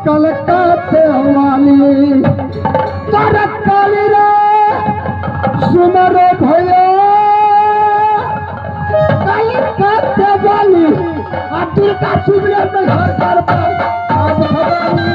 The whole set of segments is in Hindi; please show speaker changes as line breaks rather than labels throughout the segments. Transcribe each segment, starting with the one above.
कलकत्ते वाली करत काली रे सुमरो भैया कलकत्ते वाली अब्दुल का सुबह में घर कर आज भवानी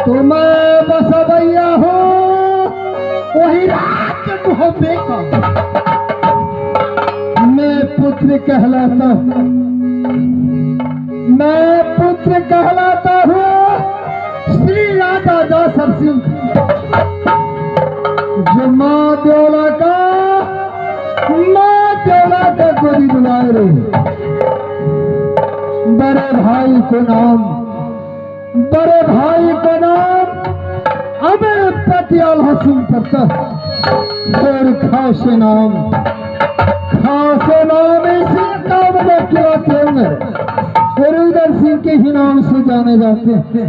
तुम्हें बसवैया हो वही रात को देखा मैं पुत्र कहलाता हूँ श्री राधा दासर सिंह जो माँ देवला का गोदी बुलाए रहे बड़े भाई को नाम अबे पतियाल हसीन पत्ता और खासे नाम इसी नाम में खिलाते होंगे और उधर सिंह के ही नाम से जाने जाते हैं।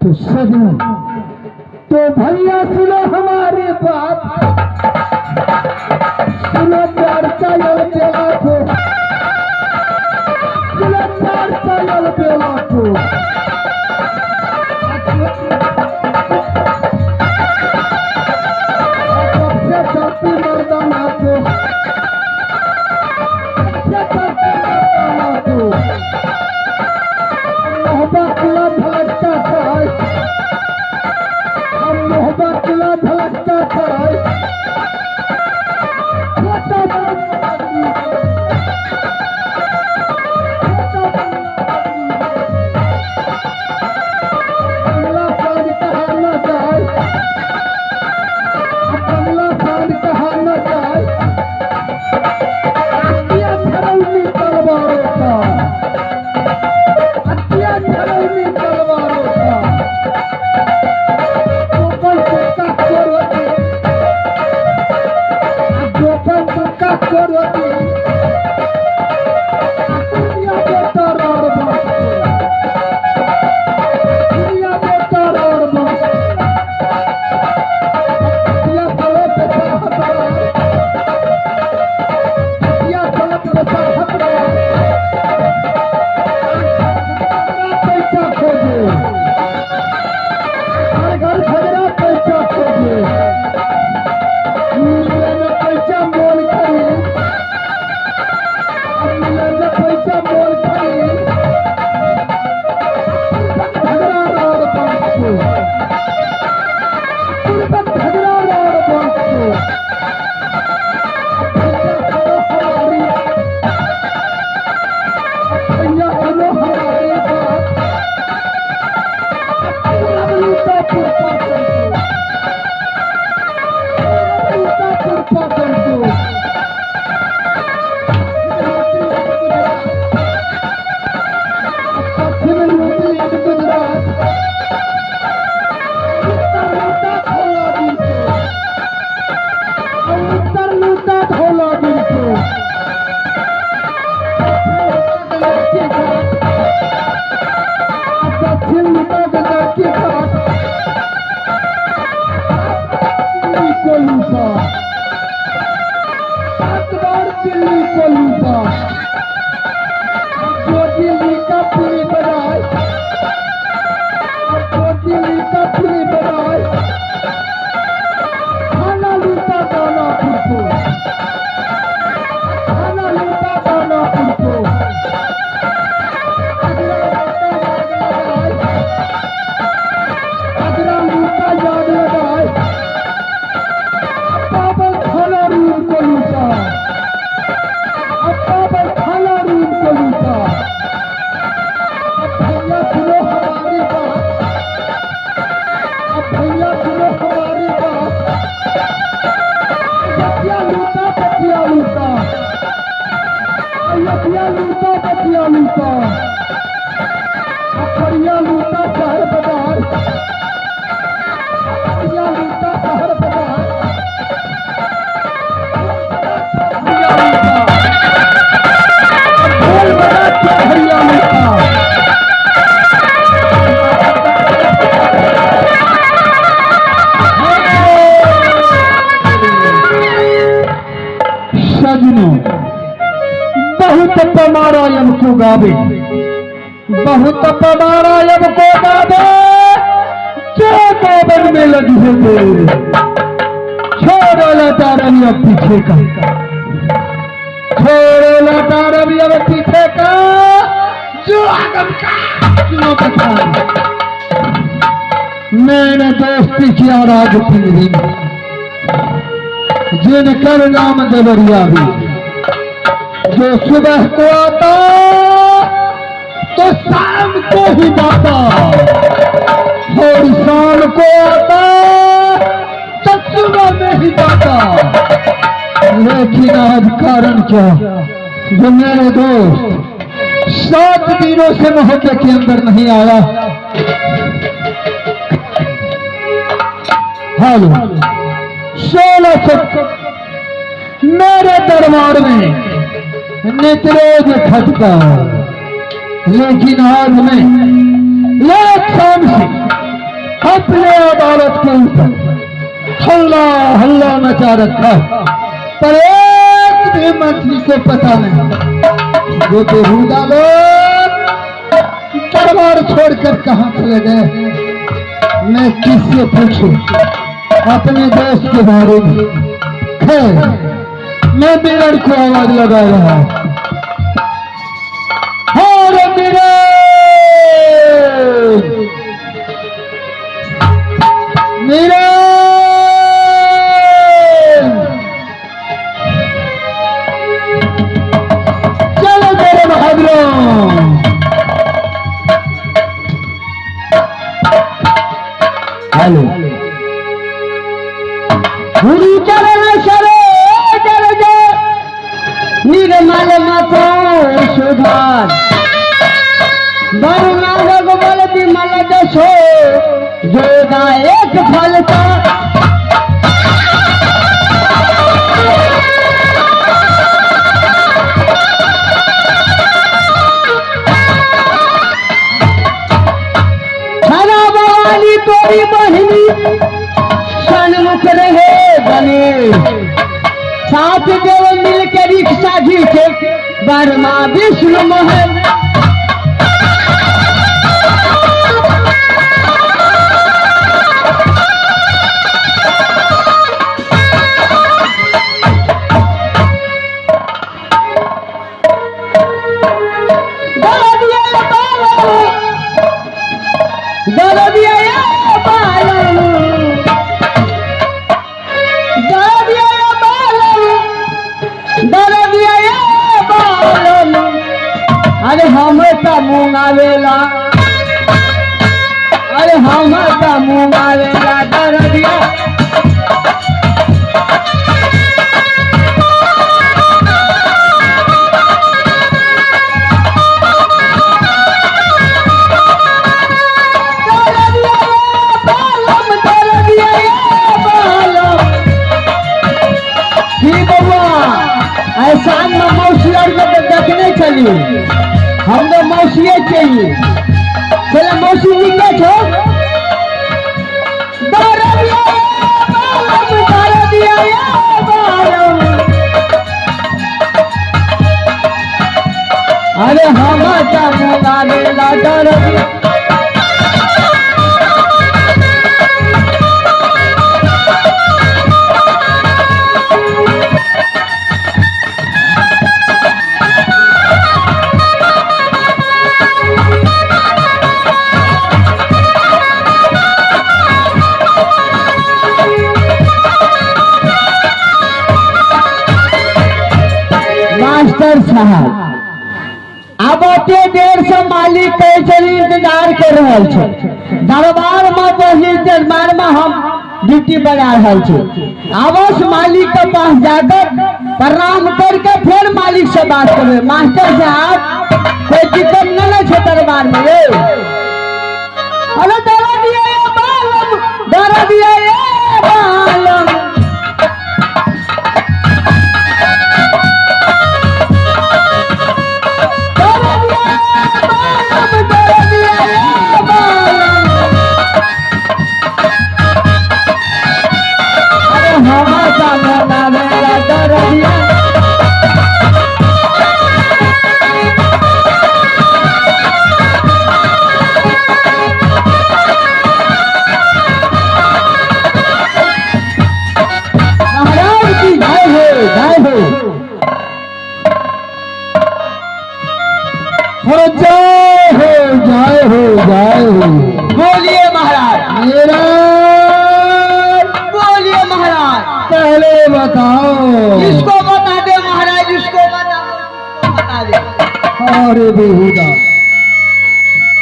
तो सजनों तो भैया सुनो हमारी बात सुनो प्यार चायल बेला को सुनो प्यार चायल बेला को बढ़िया लूटा बतिया लूटा बढ़िया लूटा शहर बाजार बढ़िया लूटा शहर बाजार बढ़िया लूटा ढोल बजा के बढ़िया लूटा सजनों बहुत पमारा हमको गावे बहुत पमारा हमको गावे जो गोबर में लगी है तेरे छोड़ो लटा रवि अब पीछे का छोड़ो लटा रवि अब पीछे का जो आगम का क्यों बता मैंने दोस्ती किया राज पिंजरी में जिनकर नाम देवरिया भी जो सुबह को आता तो शाम को ही जाता और शाम को आता तो सुबह में ही जाता लेकिन आज कारण क्या जो मेरे दोस्त 7 दिनों से मोहल्ले के अंदर नहीं आया हेलो 16 मेरे दरबार में नित्रोज खटका लेकिन आज मैं एक शाम से अपने अदालत के ऊपर हल्ला हल्ला मचा रखा पर एक भी मंत्री को पता नहीं वो बेहुदा लोग दरबार छोड़कर कहां चले गए मैं किससे पूछूं अपने दोस्त के बारे में खैर मैं मिरर को आवाज लगा रहा और मिरर मिरर चलो मेरे बहादुरों हेलो पूरी चरण शरे निर्मल मतो सुधार बरुणाग बल विमल जसो जोगा एक फलता भवानी तोरी बहिनी सन्मुख रहे बने साथ देव मिल के रिक्शा घीचे बर्मा विष्णु मोहन अरे हम का मुँह आवेला अरे हम का मुँह आवेला डर दिया ऐसा मौसी देखने चलिए हम तो मौसिए चाहिए चलो मौसी जी क्या छो अरे हम क्या मुँगा डर मास्टर साहब अब अते देर से मालिक कैसे इंतजार कर रहा है दरबार में बही दरबार में हम ड्यूटी बना रहा अवश्य मालिक के पास जाकर प्रणाम करके फिर मालिक से
बात करे मास्टर साहब कोई दिक्कत न छे दरबार में ये अरे दरा दिया ये बालम दरा दिया ये बालम बोलिए महाराज
मेरा
बोलिए महाराज
पहले बताओ
किसको बता दे महाराज जिसको बता दे
अरे बेहुदा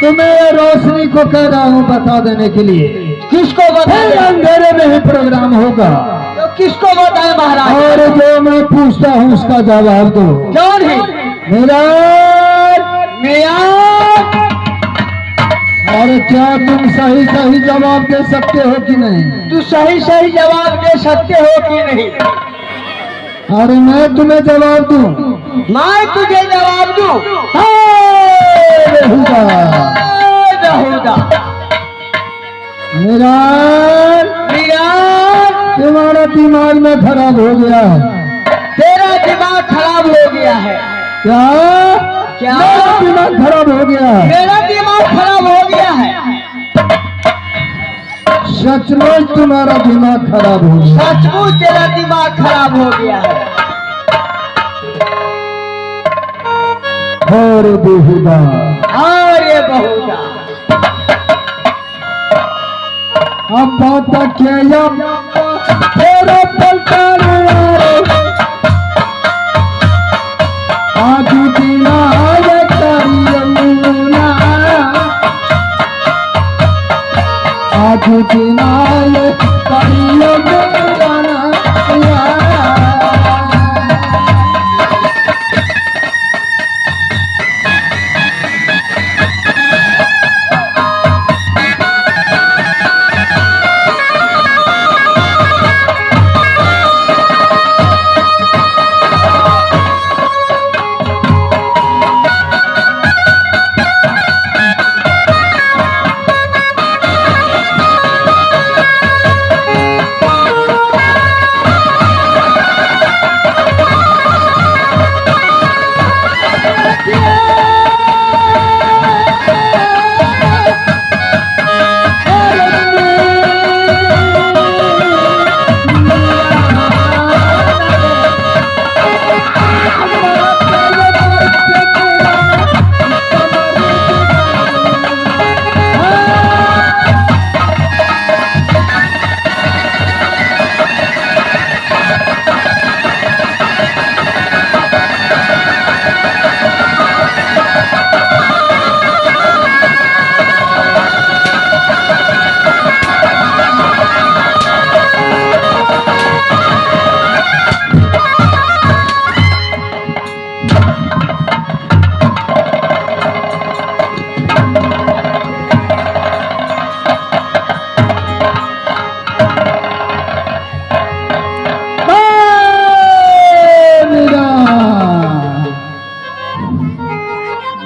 तुम्हें रोशनी को कह रहा हूँ बता देने के लिए
किसको बता दे
अंधेरे में ही प्रोग्राम होगा
तो किसको बताए महाराज
और जो मैं पूछता हूँ उसका जवाब दो
कौन है
मेरा
मियां
और क्या तुम सही सही जवाब दे सकते हो कि नहीं
तू सही सही जवाब दे सकते हो कि नहीं
अरे मैं तुम्हें जवाब दूं
मैं तुझे जवाब दूं
बेहुदा
बेहुदा
मेरा तुम्हारा दिमाग में खराब हो गया है
तेरा दिमाग खराब हो गया है
क्या
क्या
मेरा दिमाग खराब हो गया है
मेरा दिमाग खराब हो गया है
सचमुच तुम्हारा दिमाग खराब हो गया
सचमुच तेरा दिमाग खराब हो गया है
और बेहुदा
अरे बहुदा
अब बात क्या तेरा पलटा आज बिना करियमुना आज बिना करियमुना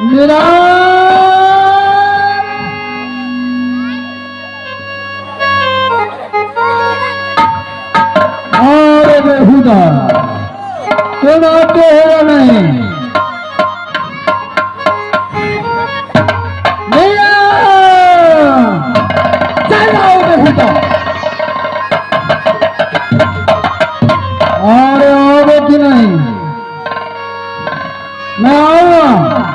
मेरा और बेहुदा तुम आते हो नहीं मेरा चल आओ बेहुदा और आओगे कि नहीं मैं आऊंगा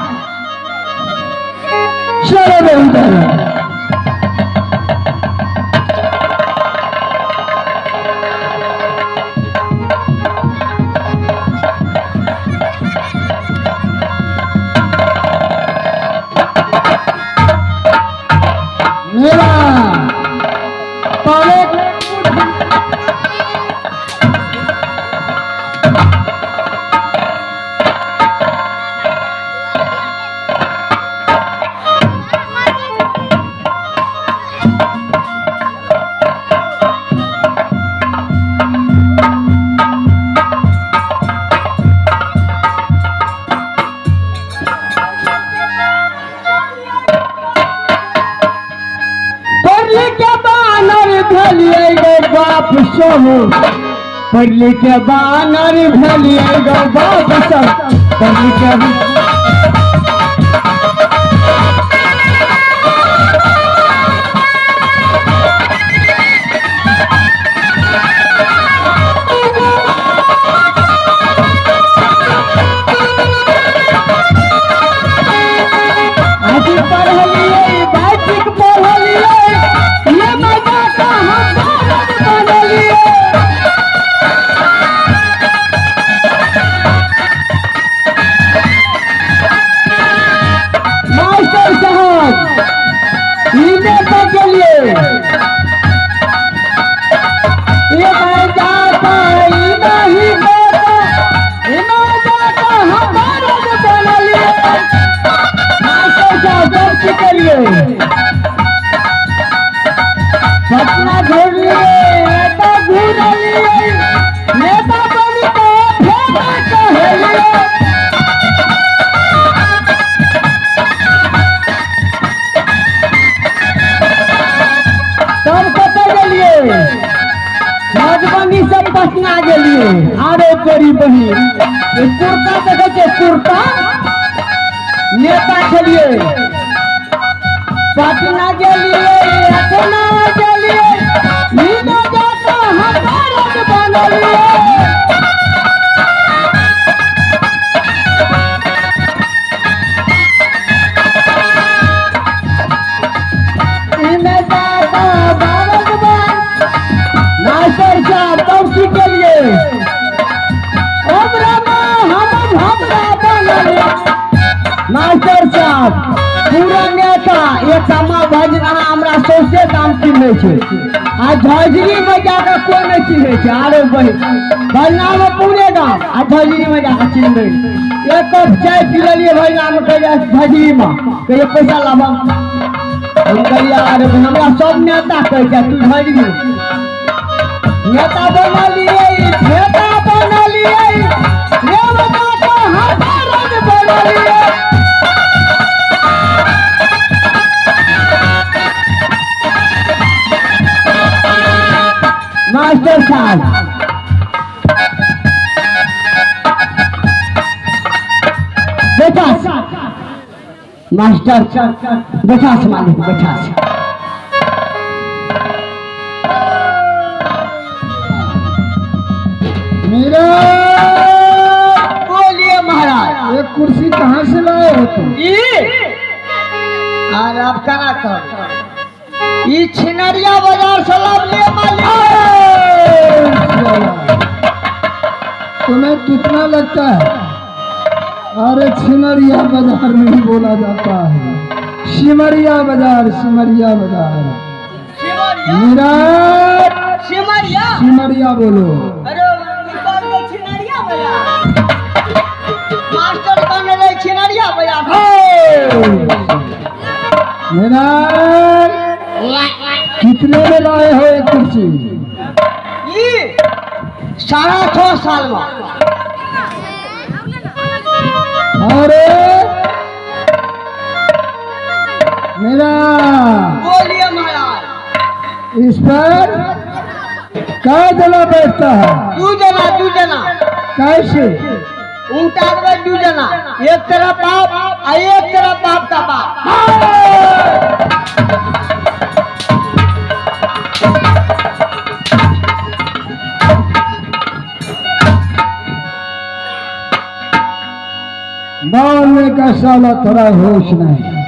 हो पढ़ के बानर भलिए गो बाप सब पढ़ के पटना घूर लिए नेता घूर लिए नेता बनी तो फेंका कहे तब कते गेलिए मधुबनी से पटना गेलिए आरो करी बही कुर्ता देखे छे कुर्ता नेता छलिए पटना गेलिए अपना गेलिए नीना जाता हमारा बनलिए नीना जाता बारद बन नासर साहब कौसी के लिए हमरा बनलिए नासर साहब पूरा नेता एक कमा भजना हमरा सौसे दाम किने छे आ झजरी में जाकर कोई नहीं चिन्हे छे आरो बही भजना में पूरे गांव आ झजरी में जाकर चिन्हे एक कप चाय पी लिए भजना में कह झजरी में कहे पैसा लाभ हम कहिए अरे हमरा सब नेता कह जा तू झजरी नेता बना लिए नेता बना लिए रे बता तो हमारा बना लिए मास्टर साहब बेटा मास्टर बेटा से मालिक बेटा से
मेरा
बोलिए महाराज
एक कुर्सी कहाँ से लाए हो तुम?
अरे आप कना कर ये छिनरिया बाजार से लाभ ले मालिक
तुम्हें कितना लगता है? अरे सिमरिया बाजार नहीं बोला जाता है, सिमरिया बाजार सिमरिया बाजार। मेरा
सिमरिया
सिमरिया बोलो।
अरे छिनरिया बाजार मास्टर बन रहे छिनरिया बाजार।
मेरा कितने में लाए हो एक कुर्सी?
ये 6.5 साल में।
अरे मेरा
बोलिए महाराज
इस पर क्या जना बैठता है?
2 जना
कैसे?
उल्टा में 2 जना, एक तरफ बाप और एक तरफ बाप का बाप।
बोलने का साला थोड़ा होश नहीं।